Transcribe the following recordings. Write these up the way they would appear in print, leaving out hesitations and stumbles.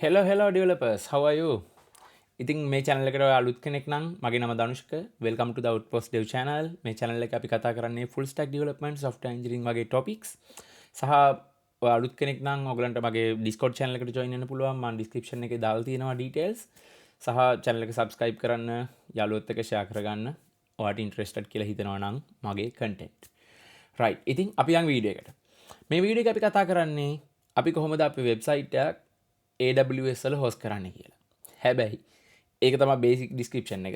Hello developers, how are you? ඉතින් මේ channel එකට ඔය අලුත් කෙනෙක් නම් මගේ නම Dhanushka. Welcome to the Outpost Dev channel. මේ channel එකේ අපි කතා කරන්නේ full stack development, software engineering වගේ topics. සහ ඔය අලුත් කෙනෙක් නම් ඔයගලන්ට මගේ Discord channel එකට join වෙන්න පුළුවන්. මම description එකේ දාලා තියෙනවා details. සහ channel එක subscribe කරන්න, යාළුවොත් එක්ක share කරගන්න. ඔයාලට interested කියලා හිතෙනවා නම් මගේ content. right. ඉතින් අපි යන් වීඩියෝ එකට. මේ වීඩියෝ එක අපි කතා කරන්නේ අපි කොහොමද අපේ website එකක් AWS වල host කරන්න කියලා. හැබැයි ඒක තමයි basic description එක.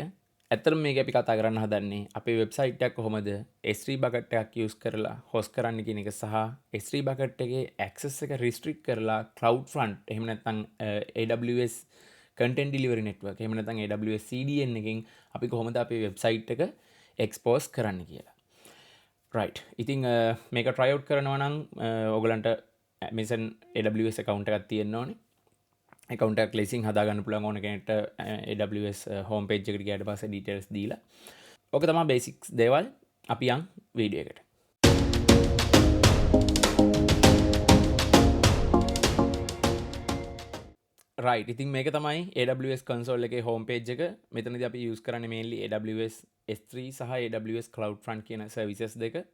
ඇත්තටම මේක අපි කතා කරන්න හදන්නේ අපේ website එකක් කොහොමද S3 bucket එකක් use කරලා host කරන්න කියන එක සහ S3 bucket එකේ access එක restrict කරලා CloudFront එහෙම නැත්නම් AWS content delivery network එහෙම නැත්නම් AWS CDN එකෙන් අපි කොහොමද අපේ website එක expose කරන්න කියලා. right. ඉතින් මේක try out කරනවා නම් ඔයගලන්ට Amazon AWS account එකක් තියෙන්න ඕනේ. account එක ලේසියෙන් හදාගන්න පුළුවන් ඕන කෙනෙක්ට AWS home page එකට ගියාට පස්සේ details දීලා. ඔක තමයි basics දේවල්. අපි යන් වීඩියෝ එකට. right. ඉතින් මේක තමයි AWS console එකේ home page එක. මෙතනදී අපි use කරන්නේ mainly AWS S3 සහ AWS CloudFront කියන services දෙක.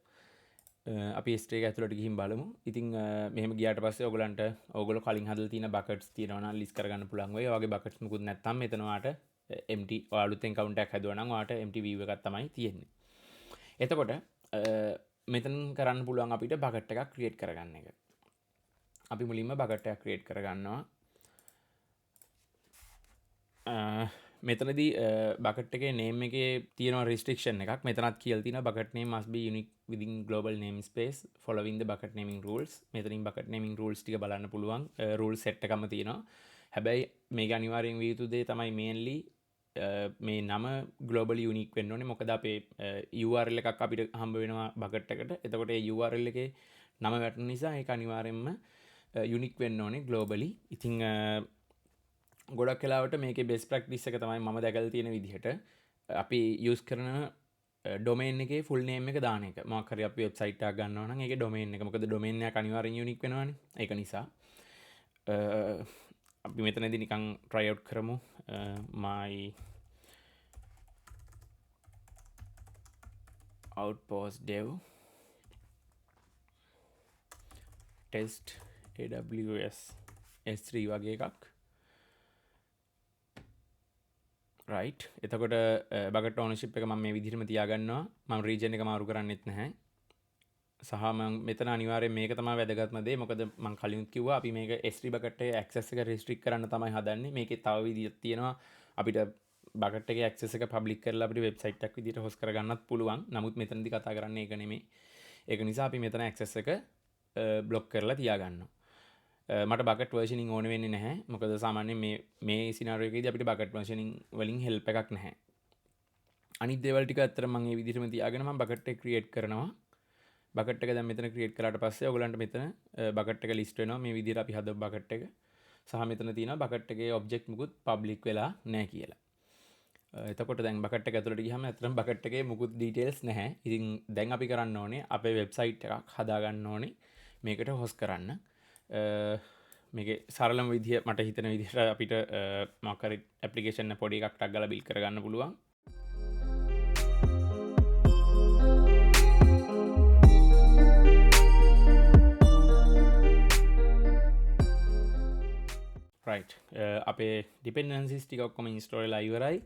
අපි S3 එක ඇතුළට ගිහින් බලමු. ඉතින් මෙහෙම ගියාට පස්සේ ඔයගලන්ට ඕගොල්ලෝ කලින් හදලා තියෙන buckets තියෙනවා නම් list කරගන්න පුළුවන් වෙයි. ඔයගේ buckets මුකුත් නැත්නම් මෙතන ඔයාට empty ඔයාලුත් account එකක් හදුවා නම් ඔයාට empty view එකක් තමයි තියෙන්නේ. එතකොට මෙතන කරන්න පුළුවන් අපිට bucket එකක් create කරගන්න එක. අපි මුලින්ම bucket එකක් create කරගන්නවා. මෙතනදී bucket එකේ name එකේ තියෙනවා restriction එකක්. මෙතනත් කියලා තියෙනවා bucket name must be unique within global namespace following the bucket naming rules. මෙතනින් bucket naming rules ටික බලන්න පුළුවන්. rule set එකම තියෙනවා. හැබැයි මේක අනිවාර්යෙන් විය යුතු දේ තමයි mainly මේ නම globally unique වෙන්න ඕනේ. මොකද අපේ URL එකක් අපිට හම්බ වෙනවා bucket එකට. එතකොට ඒ URL එකේ නම වැටෙන නිසා ඒක අනිවාර්යෙන්ම unique වෙන්න ඕනේ globally. ඉතින් ගොඩක් වෙලාවට මේකේ best practice එක තමයි මම දැකලා තියෙන විදිහට අපි use කරන domain එකේ full name එක දාන එක. මොකක් හරි අපි website එකක් ගන්නවා නම් ඒකේ domain එක. මොකද domain එක අනිවාර්යෙන් unique වෙනවානේ. ඒක නිසා අපි මෙතනදී නිකන් try out කරමු. my outpost dev test AWS S3 වගේ එකක්. right. එතකොට bucket ownership එක මම මේ විදිහටම තියාගන්නවා. මම region එක මාරු කරන්නෙත් නැහැ. සහ මම මෙතන අනිවාර්යෙන් මේක තමයි වැදගත්ම දේ. මොකද මම කලින් කිව්වා අපි මේක S3 bucket එකේ access එක restrict කරන්න තමයි හදන්නේ. මේකේ තව විදිහක් තියෙනවා. අපිට bucket එකේ access එක public කරලා අපිට website එකක් විදිහට host කරගන්නත් පුළුවන්. නමුත් මෙතනදී කතා කරන්නේ ඒක නෙමෙයි. ඒක නිසා අපි මෙතන access එක block කරලා තියාගන්නවා. මට bucket versioning ඕන වෙන්නේ නැහැ. මොකද සාමාන්‍යයෙන් මේ scenario එකේදී අපිට bucket versioning වලින් help එකක් නැහැ. අනිත් දේවල් ටික අතර මම මේ විදිහටම තියාගෙන මම bucket එක create කරනවා. bucket එක දැන් මෙතන create කරාට පස්සේ ඔයගලන්ට මෙතන bucket එක list වෙනවා. මේ විදිහට අපි හදපු bucket එක. සහ මෙතන තියෙනවා bucket එකේ object මුකුත් public වෙලා නැහැ කියලා. එතකොට දැන් bucket එක ඇතුළට ගියාම ඇත්තටම bucket එකේ මුකුත් details නැහැ. ඉතින් දැන් අපි කරන්න ඕනේ අපේ website එකක් හදා ගන්න ඕනේ මේකට host කරන්න. මේක සරලම විදිහ මට හිතන විදිහට අපිට මොකක් හරි ඇප්ලිකේෂන් එක පොඩි එකක් ටක් ගාලා බිල්ඩ් කරගන්න පුළුවන්. right. අපේ dependencies ටික ඔක්කොම install වෙලා ඉවරයි.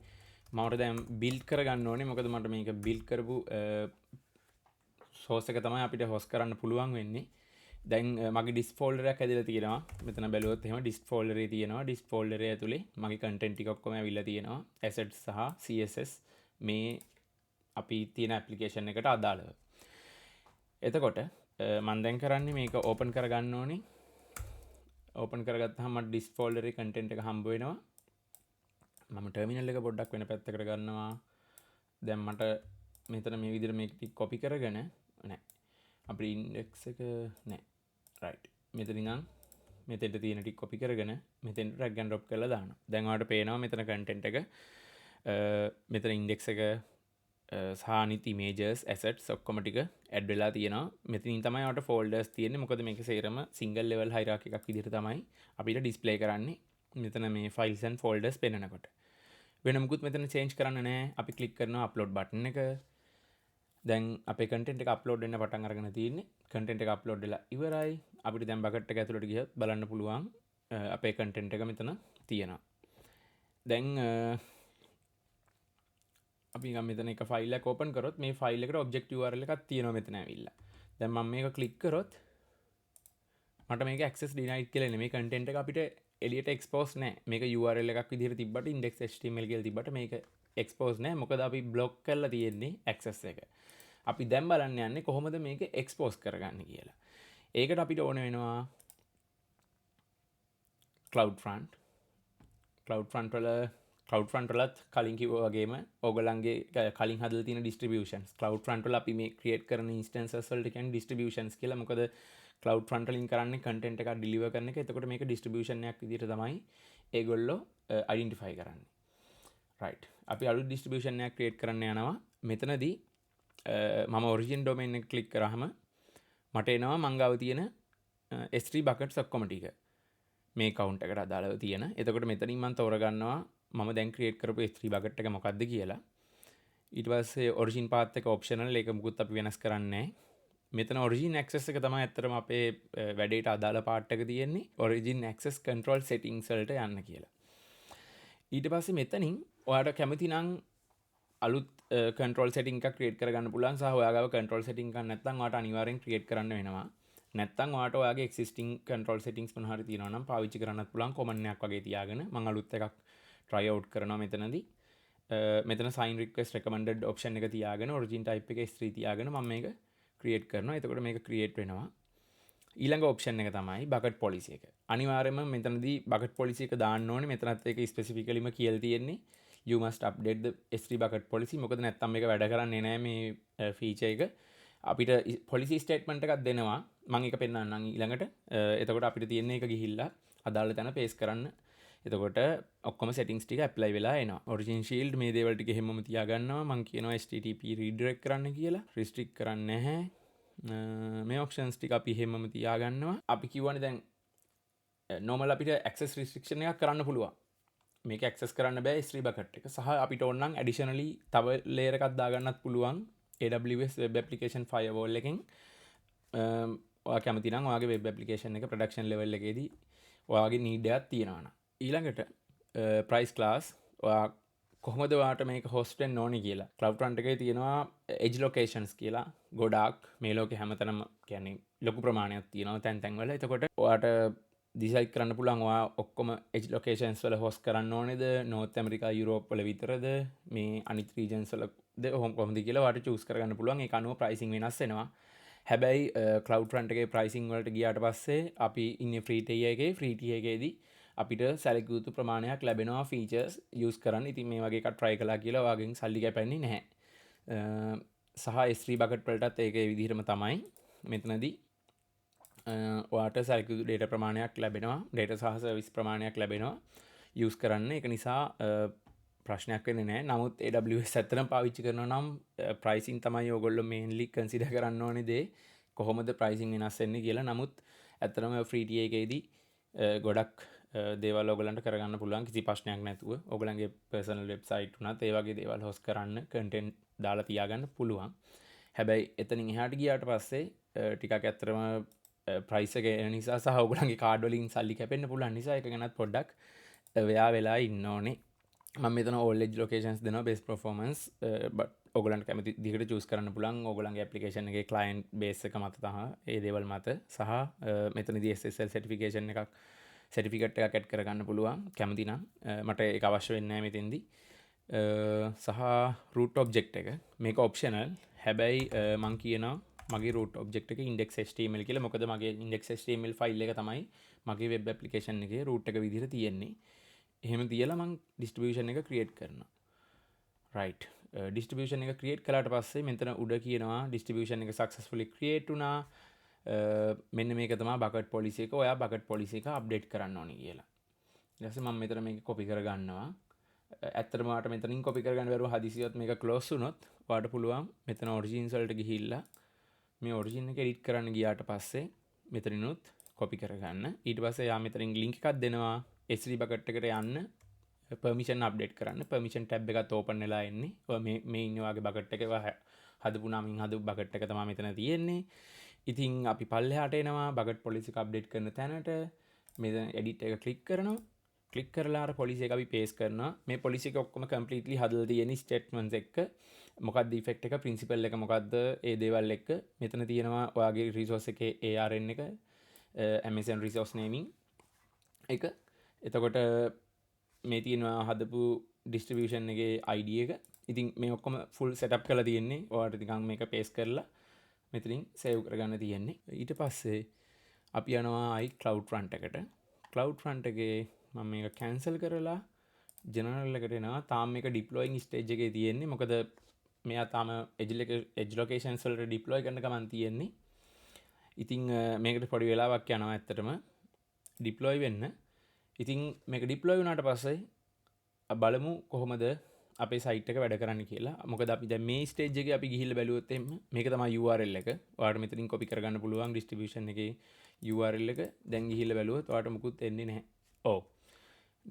මම දැන් build කරගන්න ඕනේ. මොකද මට මේක build කරපු source එක තමයි අපිට host කරන්න පුළුවන් වෙන්නේ. දැන් මගේ disk folder එකක් ඇදලා තියෙනවා. මෙතන බැලුවොත් එහෙම disk folder එකේ තියෙනවා. disk folder එක ඇතුලේ මගේ content ටික ඔක්කොම ඇවිල්ලා තියෙනවා. assets සහ CSS මේ අපි තියෙන application එකට අදාළව. එතකොට මම දැන් කරන්නේ මේක open කරගන්න ඕනේ. open කරගත්තාම මට disk folder එකේ content එක හම්බ වෙනවා. මම terminal එක පොඩ්ඩක් වෙන පැත්තකට ගන්නවා. දැන් මට මෙතන මේ විදිහට මේක ටික copy කරගෙන නැහැ. අපේ index එක නැහැ. right. මෙතන ඉඳන් මෙතෙන්ට තියෙන ටික copy කරගෙන මෙතෙන්ට drag and drop කරලා දානවා. දැන් ඔයාලට පේනවා මෙතන content එක මෙතන index එක සහ අනිත් images assets ඔක්කොම ටික add වෙලා තියෙනවා. මෙතනින් තමයි ඔයාලට folders තියෙන්නේ. මොකද මේක සේරම single level hierarchy එකක් විදිහට තමයි අපිට display කරන්නේ. මෙතන මේ ෆයිල්ස් ඇන්ඩ් ෆෝල්ඩර්ස් පෙන්නනකොට වෙන මුකුත් මෙතන චේන්ජ් කරන්න නැහැ. අපි ක්ලික් කරනවා අප්ලෝඩ් බටන් එක. දැන් අපේ කන්ටෙන්ට් එක අප්ලෝඩ් වෙන්න පටන් අරගෙන තියෙන්නේ. කන්ටෙන්ට් එක අප්ලෝඩ් වෙලා ඉවරයි. අපිට දැන් බකට් එක ඇතුළට ගියොත් බලන්න පුළුවන් අපේ කන්ටෙන්ට් එක මෙතන තියෙනවා. දැන් අපි මෙතන එක ෆයිල් එකක් ඕපන් කරොත් මේ ෆයිල් එකට ඔබ්ජෙක්ට් URL එකක් තියෙනවා මෙතන ඇවිල්ලා. දැන් මම මේක ක්ලික් කරොත් මට මේක access denied කියලා එන්නේ. මේ content එක අපිට එළියට expose නැහැ. මේක URL එකක් විදිහට තිබ්බට index.html කියලා තිබ්බට මේක expose නැහැ. මොකද අපි block කරලා තියෙන්නේ access එක. අපි දැන් බලන්න යන්නේ කොහොමද මේක expose කරගන්නේ කියලා. ඒකට අපිට ඕන වෙනවා CloudFront. CloudFront වලත් කලින් කිව්වා වගේම ඕගොල්ලන්ගේ කලින් හදලා තියෙන distributions. CloudFront වල අපි මේ create කරන instances වලට කියන්නේ distributions කියලා. මොකද CloudFront වලින් කරන්නේ content එකක් deliver කරන එක. එතකොට මේක distribution එකක් විදිහට තමයි ඒගොල්ලෝ identify කරන්නේ. right. අපි අලුත් distribution එකක් create කරන්න යනවා. මෙතනදී මම origin domain එක click කරාම මට එනවා මං ගාව තියෙන S3 buckets ඔක්කොම ටික. මේ account එකට අදාළව තියෙන. එතකොට මෙතනින් මම තෝරගන්නවා මම දැන් create කරපු S3 bucket එක මොකක්ද කියලා. ඊට පස්සේ origin path එක optional. ඒක මුකුත් අපි වෙනස් කරන්නේ නැහැ. මෙතන origin access එක තමයි ඇත්තටම අපේ වැඩේට අදාළ part එක තියෙන්නේ. origin access control settings වලට යන්න කියලා. ඊට පස්සේ මෙතනින් ඔයාට කැමති නම් අලුත් control setting එකක් create කරගන්න පුළුවන්. සහ ඔයාගාව control setting එකක් නැත්නම් ඔයාට අනිවාර්යෙන් create කරන්න වෙනවා. නැත්නම් ඔයාට ඔයාගේ existing control settings මොනවා හරි තියෙනවා නම් පාවිච්චි කරන්නත් පුළුවන් common එකක් වගේ තියාගෙන. මම අලුත් එකක් try out කරනවා මෙතනදී. මෙතන sign request recommended option එක තියාගෙන origin type එක S3 තියාගෙන මම මේක create කරනවා. එතකොට මේක create වෙනවා. ඊළඟ option එක තමයි bucket policy එක. අනිවාර්යයෙන්ම මෙතනදී bucket policy එක දාන්න ඕනේ. මෙතනත් ඒක specificallyම කියලා තියෙන්නේ you must update the S3 bucket policy. මොකද නැත්තම් මේක වැඩ කරන්නේ නැහැ මේ feature එක. අපිට policy statement එකක් දෙනවා. මම ඒක පෙන්නන්නම් ඊළඟට. එතකොට අපිට තියෙන්නේ ඒක ගිහිල්ලා අදාළ තැන paste කරන්න. එතකොට ඔක්කොම settings ටික apply වෙලා එනවා. origin shield මේ දේවල් ටික හැමෝම තියාගන්නවා. මම කියනවා http redirect කරන්න කියලා. restrict කරන්නේ නැහැ. මේ options ටික අපි හැමෝම තියාගන්නවා. අපි කියවනේ දැන් normal අපිට access restriction එකක් කරන්න පුළුවන්. මේක access කරන්න බෑ S3 bucket එක. සහ අපිට ඕන නම් additionally තව layer එකක් දාගන්නත් පුළුවන් AWS web application firewall එකෙන්. ඔයා කැමති නම් ඔයාගේ web application එක production level එකේදී ඔයාගේ need එකක් තියෙනවා නම්. ඊළඟට price class ඔයා කොහොමද ඔයාට මේක host වෙන්න ඕනේ කියලා. CloudFront එකේ තියෙනවා edge locations කියලා. ගොඩාක් මේ ලෝකේ හැමතැනම කියන්නේ ලොකු ප්‍රමාණයක් තියෙනවා තැන් තැන් වල. එතකොට ඔයාට decide කරන්න පුළුවන් ඔයා ඔක්කොම edge locations වල host කරන්න ඕනේද? North America, Europe වල විතරද? මේ අනිත් regions වලද කොහොමද කියලා ඔයාට choose කරගන්න පුළුවන්. ඒක අනුව pricing වෙනස් වෙනවා. හැබැයි CloudFront එකේ pricing වලට ගියාට පස්සේ අපි ඉන්නේ free tier එකේ. free tier එකේදී අපිට සැලකිය යුතු ප්‍රමාණයක් ලැබෙනවා features use කරන්න. ඉතින් මේ වගේ එකක් try කළා කියලා ඔයාගෙන් සල්ලි කැපෙන්නේ නැහැ. සහ S3 bucket වලටත් ඒක ඒ විදිහටම තමයි. මෙතනදී ඔයාට සැලකිය යුතු data ප්‍රමාණයක් ලැබෙනවා. data සහ service ප්‍රමාණයක් ලැබෙනවා use කරන්න. ඒක නිසා ප්‍රශ්නයක් වෙන්නේ නැහැ. නමුත් AWS ඇත්තටම පාවිච්චි කරනවා නම් pricing තමයි ඔයගොල්ලෝ mainly consider කරන්න ඕනේ දේ. කොහොමද pricing වෙනස් වෙන්නේ කියලා. නමුත් ඇත්තටම free tier එකේදී ගොඩක් දේවල් ඔයගලන්ට කරගන්න පුළුවන් කිසි ප්‍රශ්නයක් නැතුව. ඔයගලන්ගේ personal website උනත් ඒ වගේ දේවල් host කරන්න content දාලා තියාගන්න පුළුවන්. හැබැයි එතනින් එහාට ගියාට පස්සේ ටිකක් ඇත්තටම price එක නිසා සහ ඔයගලන්ගේ card වලින් සල්ලි කැපෙන්න පුළුවන් නිසා ඒක ගැනත් පොඩ්ඩක් වෙයා වෙලා ඉන්න ඕනේ. මම මෙතන all edge locations දෙනවා best performance but ඔයගලන්ට කැමති විදිහකට choose කරන්න පුළුවන්. ඔයගලන්ගේ application එකේ client base එක මත තමයි ඒ දේවල් මත සහ මෙතනදී SSL certification එකක් certificate එකක් add කරගන්න පුළුවන් කැමති නම්. මට ඒක අවශ්‍ය වෙන්නේ නැහැ මෙතෙන්දී. සහ root object එක මේක optional. හැබැයි මම කියනවා මගේ root object එක index.html කියලා. මොකද මගේ index.html file එක තමයි මගේ web application එකේ root එක විදිහට තියෙන්නේ. එහෙම තියලා මම distribution එක create කරනවා. right. distribution එක create කළාට පස්සේ මෙතන උඩ කියනවා distribution එක successfully create වුණා. මෙන්න මේක තමයි bucket policy එක. ඔයා bucket policy එක update කරන්න ඕනේ කියලා. ඊට පස්සේ මම මෙතන මේක copy කරගන්නවා. ඇත්තටම ඔයාට මෙතනින් copy කරගන්න බැරුව හදිසියෙත් මේක close වුණොත් ඔයාට පුළුවන් මෙතන origins වලට ගිහිල්ලා මේ origin එක edit කරන්න ගියාට පස්සේ මෙතනිනුත් copy කරගන්න. ඊට පස්සේ යා මෙතනින් link එකක් දෙනවා S3 bucket එකට යන්න permission update කරන්න permission tab එකත් open වෙලා එන්නේ. ඔය මේ ඉන්නේ වාගේ bucket එක හදපු නමින් හදපු bucket එක තමයි මෙතන තියෙන්නේ. ඉතින් අපි පල්ලෙහාට එනවා bucket policy එක update කරන තැනට. මෙතන edit එක click කරනවා. click කරලා අර policy එක අපි paste කරනවා. මේ policy එක ඔක්කොම completely හදලා තියෙන statements එක්ක මොකක්ද effect එක principle එක මොකක්ද ඒ දේවල් එක්ක මෙතන තියෙනවා ඔයාගේ resource එකේ ARN එක MSN resource naming එක. එතකොට මේ තියෙනවා හදපු distribution එකේ ID එක. ඉතින් මේ ඔක්කොම full setup කරලා තියෙන්නේ. ඔයාලට නිකන් මේක paste කරලා මෙතනින් save කරගන්න තියෙන්නේ. ඊට පස්සේ අපි යනවා ආයි CloudFront එකට. CloudFront එකේ මම මේක cancel කරලා general එකට එනවා. තාම මේක deploying stage එකේ තියෙන්නේ. මොකද මෙයා තාම edge locations වලට deploy කරන්න ගමන් තියෙන්නේ. ඉතින් මේකට පොඩි වෙලාවක් යනවා ඇත්තටම deploy වෙන්න. ඉතින් මේක deploy වුණාට පස්සේ බලමු කොහොමද අපේ site එක වැඩ කරන්න කියලා. මොකද අපි දැන් මේ stage එකේ අපි ගිහිල්ලා බැලුවොත් එimhe මේක තමයි URL එක. ඔයාලට මෙතනින් copy කරගන්න පුළුවන් distribution එකේ URL එක. දැන් ගිහිල්ලා බැලුවොත් ඔයාලට මුකුත් එන්නේ නැහැ. ඔව්.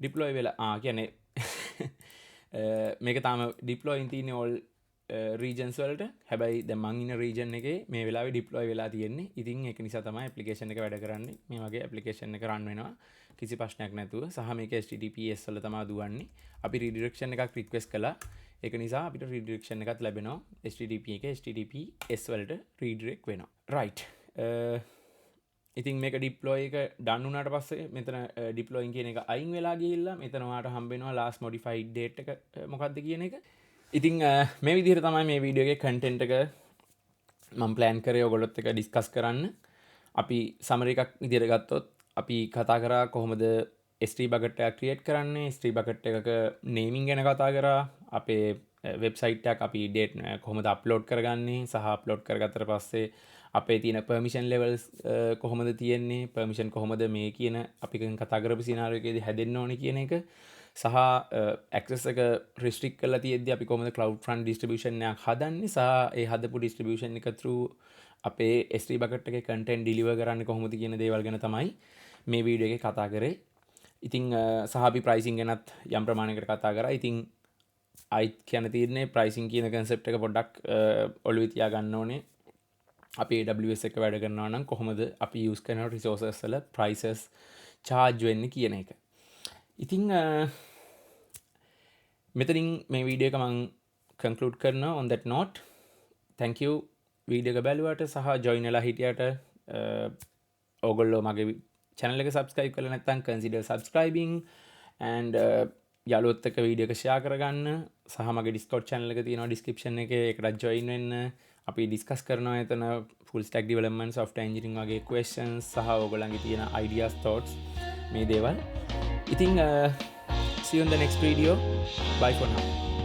deploy වෙලා කියන්නේ මේක තාම deploying තියෙන්නේ all regions වලට. හැබැයි දැන් මං ඉන්න region එකේ මේ වෙලාවේ deploy වෙලා තියෙන්නේ. ඉතින් ඒක නිසා තමයි application එක වැඩ කරන්නේ. මේ වගේ application එක run වෙනවා කිසි ප්‍රශ්නයක් නැතුව. සහ මේක HTTPS වල තමයි දුවන්නේ. අපි redirection එකක් request කළා. ඒක නිසා අපිට redirection එකක් ලැබෙනවා. HTTP එක HTTPS වලට redirect වෙනවා. right. ඉතින් මේක deploy එක done වුණාට පස්සේ මෙතන deploying කියන එක අයින් වෙලා ගිහිල්ලා මෙතන ඔයාලට හම්බ වෙනවා last modified date එක මොකක්ද කියන එක. ඉතින් මේ විදිහට තමයි මේ වීඩියෝ එකේ content එක මම plan කරේ ඔයගොල්ලොත් එක්ක discuss කරන්න. අපි summary එකක් විදිහට ගත්තොත් අපි කතා කරා කොහොමද S3 bucket එකක් create කරන්නේ, S3 bucket එකක naming ගැන කතා කරා, අපේ website එකක් අපි date කොහොමද upload කරගන්නේ සහ upload කරගත්තට පස්සේ අපේ තියෙන permission levels කොහොමද තියෙන්නේ, permission කොහොමද මේ කියන අපි කතා කරපු scenario එකේදී හැදෙන්න ඕනේ කියන එක සහ access එක restrict කරලා තියෙද්දි අපි කොහොමද CloudFront distribution එකක් හදන්නේ සහ ඒ හදපු distribution එක through අපේ S3 bucket එකේ content deliver කරන්නේ කොහොමද කියන දේවල් ගැන තමයි මේ වීඩියෝ එකේ කතා කරේ. ඉතින් සහ අපි pricing ගැනත් යම් ප්‍රමාණයකට කතා කරා. ඉතින් අයිත් කියන්න තියෙන්නේ pricing කියන concept එක පොඩ්ඩක් ඔළුවේ තියා ගන්න ඕනේ. අපි AWS එක වැඩ කරනවා නම් කොහොමද අපි use කරන resources වල prices charge වෙන්නේ කියන එක. ඉතින් මෙතනින් මේ වීඩියෝ එක මම conclude කරනවා on that note. thank you video එක බැලුවට සහ join වෙලා හිටියට ඕගොල්ලෝ මගේ channel එක subscribe කරලා නැත්නම් consider subscribing and යාළුවොත් එක්ක වීඩියෝ එක share කරගන්න සහ මගේ Discord channel එක තියෙනවා description එකේ ඒකට join වෙන්න. අපි discuss කරනවා එතන full stack development software engineering වගේ questions සහ ඕගොල්ලන්ගේ තියෙන ideas thoughts මේ දේවල්. ඉතින් see you in the next video. Bye for now.